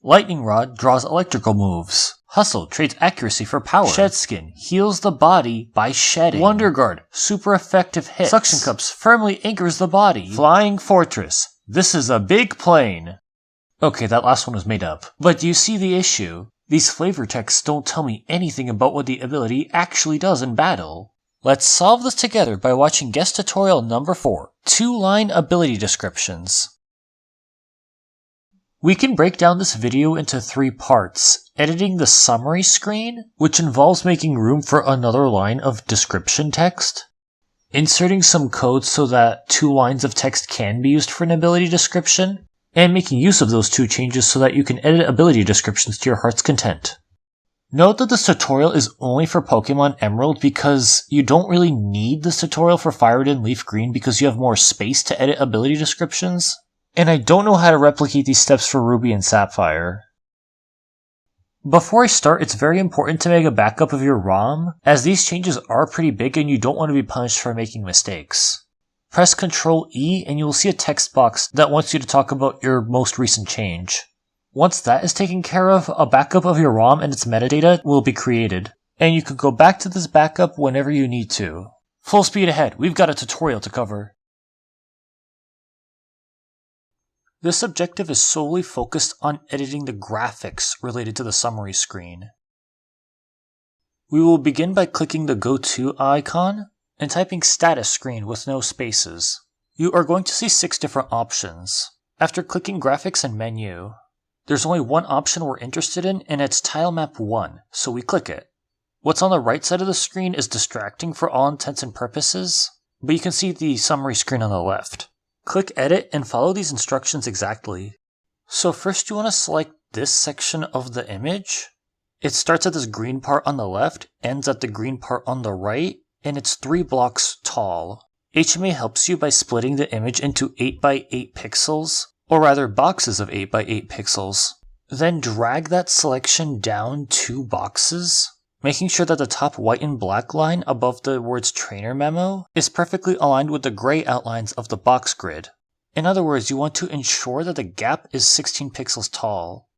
Lightning Rod draws electrical moves. Hustle trades accuracy for power. Shed Skin heals the body by shedding. Wonder Guard, super effective hits. Suction Cups firmly anchors the body. Flying Fortress, this is a big plane. Okay, that last one was made up. But do you see the issue? These flavor texts don't tell me anything about what the ability actually does in battle. Let's solve this together by watching guest tutorial number 4, 2-line ability descriptions. We can break down this video into 3 parts. Editing the summary screen, which involves making room for another line of description text. Inserting some code so that 2 lines of text can be used for an ability description. And making use of those 2 changes so that you can edit ability descriptions to your heart's content. Note that this tutorial is only for Pokemon Emerald because you don't really need this tutorial for Fire Red and Leaf Green because you have more space to edit ability descriptions. And I don't know how to replicate these steps for Ruby and Sapphire. Before I start, it's very important to make a backup of your ROM, as these changes are pretty big and you don't want to be punished for making mistakes. Press Ctrl E and you will see a text box that wants you to talk about your most recent change. Once that is taken care of, a backup of your ROM and its metadata will be created, and you can go back to this backup whenever you need to. Full speed ahead, we've got a tutorial to cover. This objective is solely focused on editing the graphics related to the summary screen. We will begin by clicking the Go To icon and typing status screen with no spaces. You are going to see 6 different options. After clicking graphics and menu, there's only one option we're interested in and it's tile map 1, so we click it. What's on the right side of the screen is distracting for all intents and purposes, but you can see the summary screen on the left. Click edit and follow these instructions exactly. So first you want to select this section of the image. It starts at this green part on the left, ends at the green part on the right, and it's 3 blocks tall. HMA helps you by splitting the image into 8x8 pixels, or rather boxes of 8x8 pixels. Then drag that selection down 2 boxes, making sure that the top white and black line above the words trainer memo is perfectly aligned with the gray outlines of the box grid. In other words, you want to ensure that the gap is 16 pixels tall.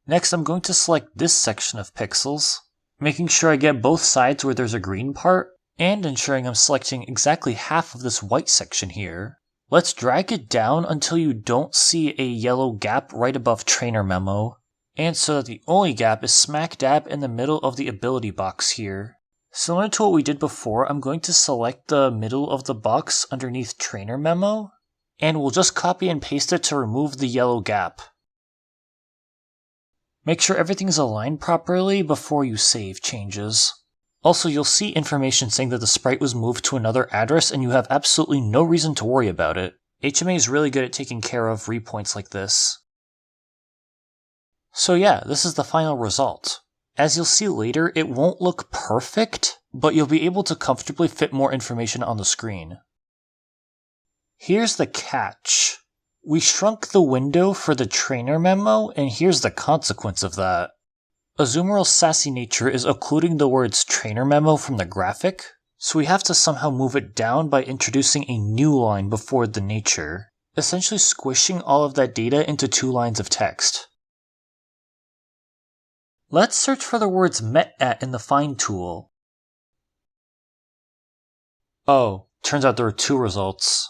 Next, I'm going to select this section of pixels, making sure I get both sides where there's a green part, and ensuring I'm selecting exactly half of this white section here. Let's drag it down until you don't see a yellow gap right above trainer memo, and so that the only gap is smack dab in the middle of the ability box here. Similar to what we did before, I'm going to select the middle of the box underneath trainer memo, and we'll just copy and paste it to remove the yellow gap. Make sure everything is aligned properly before you save changes. Also, you'll see information saying that the sprite was moved to another address and you have absolutely no reason to worry about it. HMA is really good at taking care of repoints like this. So yeah, this is the final result. As you'll see later, it won't look perfect, but you'll be able to comfortably fit more information on the screen. Here's the catch. We shrunk the window for the trainer memo, and here's the consequence of that. Azumarill's sassy nature is occluding the words trainer memo from the graphic, so we have to somehow move it down by introducing a new line before the nature, essentially squishing all of that data into 2 lines of text. Let's search for the words met at in the find tool. Oh, turns out there are 2 results.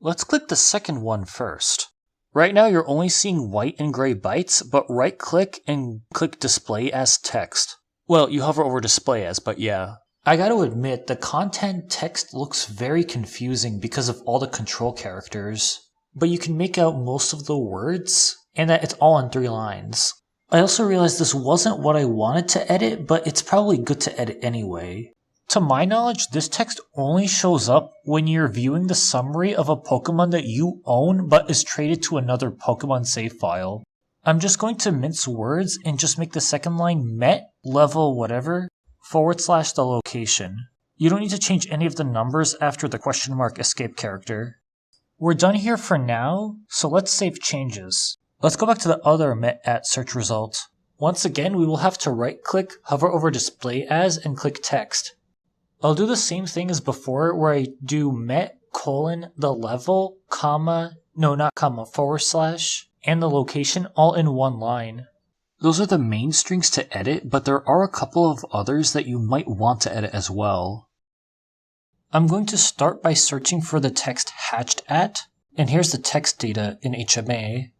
Let's click the second one first. Right now you're only seeing white and gray bytes, but right click and click display as text. Well, you hover over display as, but yeah. I gotta admit, the content text looks very confusing because of all the control characters, but you can make out most of the words, and that it's all on 3 lines. I also realized this wasn't what I wanted to edit, but it's probably good to edit anyway. To my knowledge, this text only shows up when you're viewing the summary of a Pokemon that you own but is traded to another Pokemon save file. I'm just going to mince words and just make the second line met level whatever / the location. You don't need to change any of the numbers after the question mark escape character. We're done here for now, so let's save changes. Let's go back to the other met at search result. Once again, we will have to right click, hover over display as, and click text. I'll do the same thing as before where I do met : the level, comma, no not comma, / and the location all in one line. Those are the main strings to edit, but there are a couple of others that you might want to edit as well. I'm going to start by searching for the text hatched at, and here's the text data in HMA.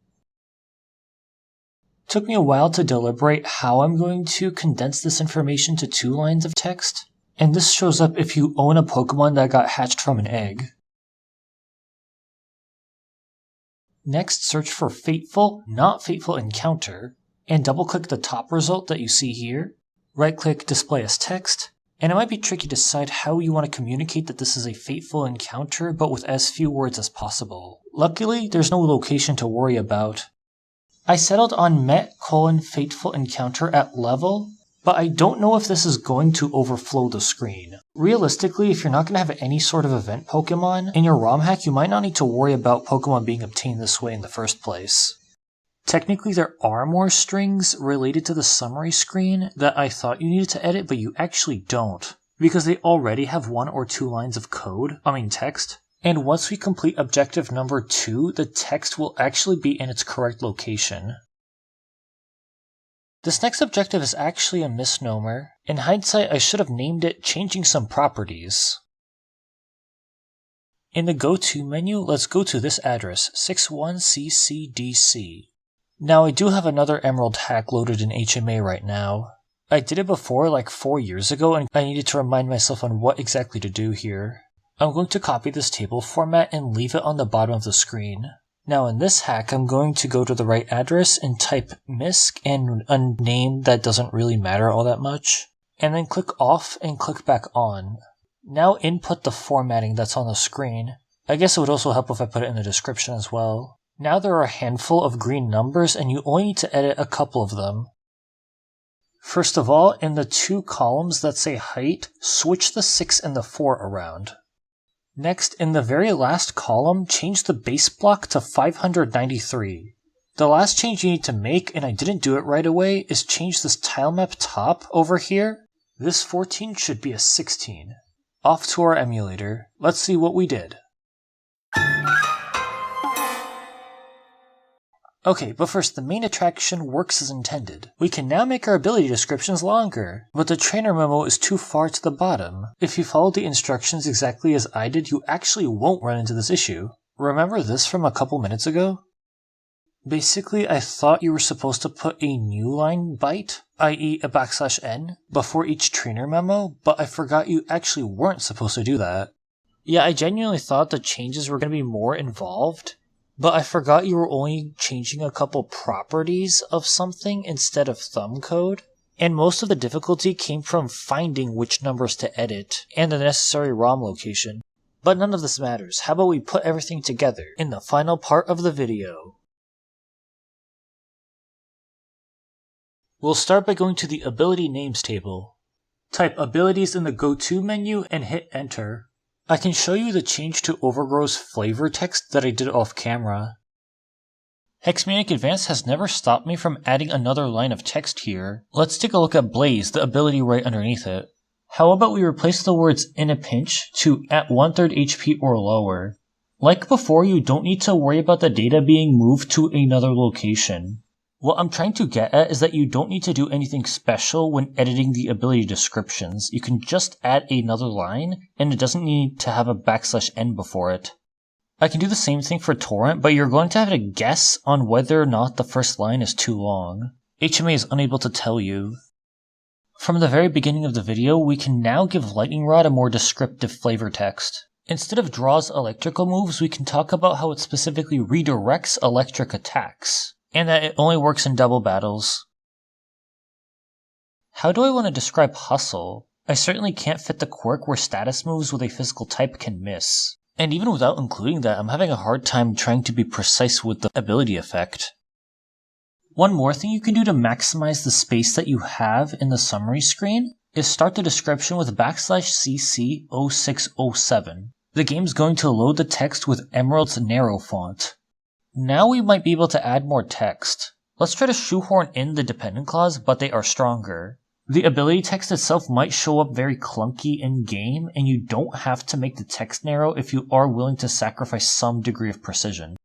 Took me a while to deliberate how I'm going to condense this information to 2 lines of text, and this shows up if you own a Pokémon that got hatched from an egg. Next, search for Fateful, Not Fateful Encounter, and double-click the top result that you see here. Right-click Display as Text, and it might be tricky to decide how you want to communicate that this is a fateful encounter, but with as few words as possible. Luckily, there's no location to worry about. I settled on Fateful Encounter at level, but I don't know if this is going to overflow the screen. Realistically, if you're not going to have any sort of event Pokemon in your ROM hack, you might not need to worry about Pokemon being obtained this way in the first place. Technically, there are more strings related to the summary screen that I thought you needed to edit, but you actually don't, because they already have 1 or 2 lines of text. And once we complete objective number 2, the text will actually be in its correct location. This next objective is actually a misnomer. In hindsight, I should have named it Changing Some Properties. In the Go To menu, let's go to this address, 61CCDC. Now I do have another Emerald hack loaded in HMA right now. I did it before like 4 years ago, and I needed to remind myself on what exactly to do here. I'm going to copy this table format and leave it on the bottom of the screen. Now in this hack, I'm going to go to the right address and type MISC and a name that doesn't really matter all that much, and then click off and click back on. Now input the formatting that's on the screen. I guess it would also help if I put it in the description as well. Now there are a handful of green numbers and you only need to edit a couple of them. First of all, in the 2 columns that say height, switch the 6 and the 4 around. Next, in the very last column, change the base block to 593. The last change you need to make, and I didn't do it right away, is change this tilemap top over here. This 14 should be a 16. Off to our emulator. Let's see what we did. Okay, but first, the main attraction works as intended. We can now make our ability descriptions longer, but the trainer memo is too far to the bottom. If you follow the instructions exactly as I did, you actually won't run into this issue. Remember this from a couple minutes ago? Basically, I thought you were supposed to put a new line byte, i.e. a \n, before each trainer memo, but I forgot you actually weren't supposed to do that. Yeah, I genuinely thought the changes were going to be more involved, but I forgot you were only changing a couple properties of something instead of thumb code, and most of the difficulty came from finding which numbers to edit and the necessary ROM location. But none of this matters. How about we put everything together in the final part of the video? We'll start by going to the Ability Names table. Type Abilities in the Go To menu and hit Enter. I can show you the change to Overgrow's flavor text that I did off camera. Hex Maniac Advance has never stopped me from adding another line of text here. Let's take a look at Blaze, the ability right underneath it. How about we replace the words in a pinch to at 1/3 HP or lower. Like before, you don't need to worry about the data being moved to another location. What I'm trying to get at is that you don't need to do anything special when editing the ability descriptions. You can just add another line, and it doesn't need to have a \n before it. I can do the same thing for Torrent, but you're going to have to guess on whether or not the first line is too long. HMA is unable to tell you. From the very beginning of the video, we can now give Lightning Rod a more descriptive flavor text. Instead of draws electrical moves, we can talk about how it specifically redirects electric attacks, and that it only works in double battles. How do I want to describe Hustle? I certainly can't fit the quirk where status moves with a physical type can miss. And even without including that, I'm having a hard time trying to be precise with the ability effect. One more thing you can do to maximize the space that you have in the summary screen is start the description with \CC0607. The game's going to load the text with Emerald's narrow font. Now we might be able to add more text. Let's try to shoehorn in the dependent clause, but they are stronger. The ability text itself might show up very clunky in-game, and you don't have to make the text narrow if you are willing to sacrifice some degree of precision.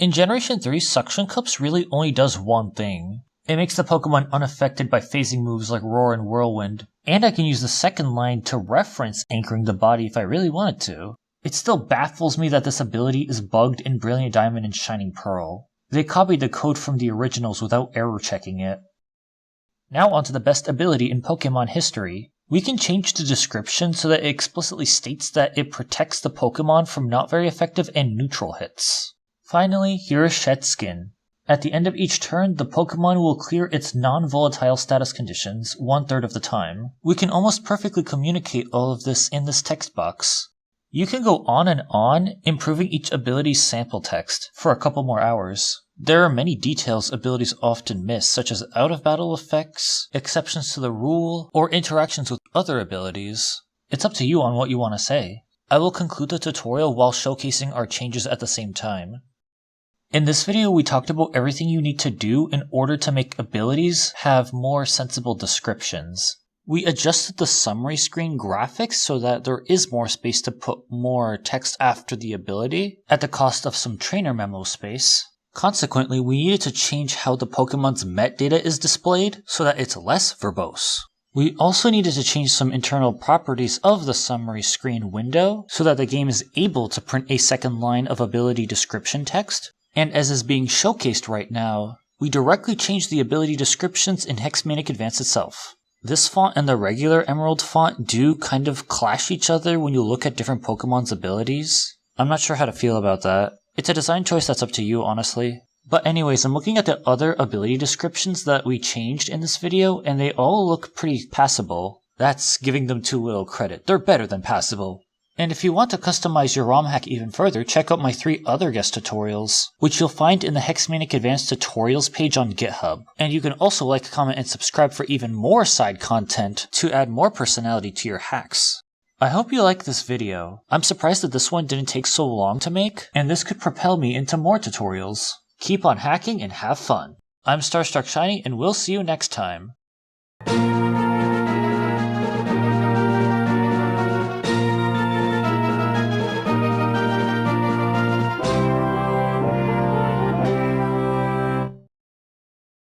In Generation 3, Suction Cups really only does one thing. It makes the Pokemon unaffected by phasing moves like Roar and Whirlwind, and I can use the second line to reference Anchoring the Body if I really wanted to. It still baffles me that this ability is bugged in Brilliant Diamond and Shining Pearl. They copied the code from the originals without error checking it. Now onto the best ability in Pokemon history. We can change the description so that it explicitly states that it protects the Pokemon from not very effective and neutral hits. Finally, here is Shed Skin. At the end of each turn, the Pokemon will clear its non-volatile status conditions 1/3 of the time. We can almost perfectly communicate all of this in this text box. You can go on and on, improving each ability's sample text for a couple more hours. There are many details abilities often miss, such as out-of-battle effects, exceptions to the rule, or interactions with other abilities. It's up to you on what you want to say. I will conclude the tutorial while showcasing our changes at the same time. In this video, we talked about everything you need to do in order to make abilities have more sensible descriptions. We adjusted the summary screen graphics so that there is more space to put more text after the ability, at the cost of some trainer memo space. Consequently, we needed to change how the Pokemon's metadata is displayed so that it's less verbose. We also needed to change some internal properties of the summary screen window so that the game is able to print a second line of ability description text. And as is being showcased right now, we directly changed the ability descriptions in Hex Maniac Advance itself. This font and the regular Emerald font do kind of clash each other when you look at different Pokemon's abilities. I'm not sure how to feel about that. It's a design choice that's up to you, honestly. But anyways, I'm looking at the other ability descriptions that we changed in this video, and they all look pretty passable. That's giving them too little credit. They're better than passable. And if you want to customize your ROM hack even further, check out my 3 other guest tutorials, which you'll find in the Hex Maniac Advance tutorials page on GitHub. And you can also like, comment, and subscribe for even more side content to add more personality to your hacks. I hope you like this video. I'm surprised that this one didn't take so long to make, and this could propel me into more tutorials. Keep on hacking and have fun. I'm Starstruck Shiny, and we'll see you next time.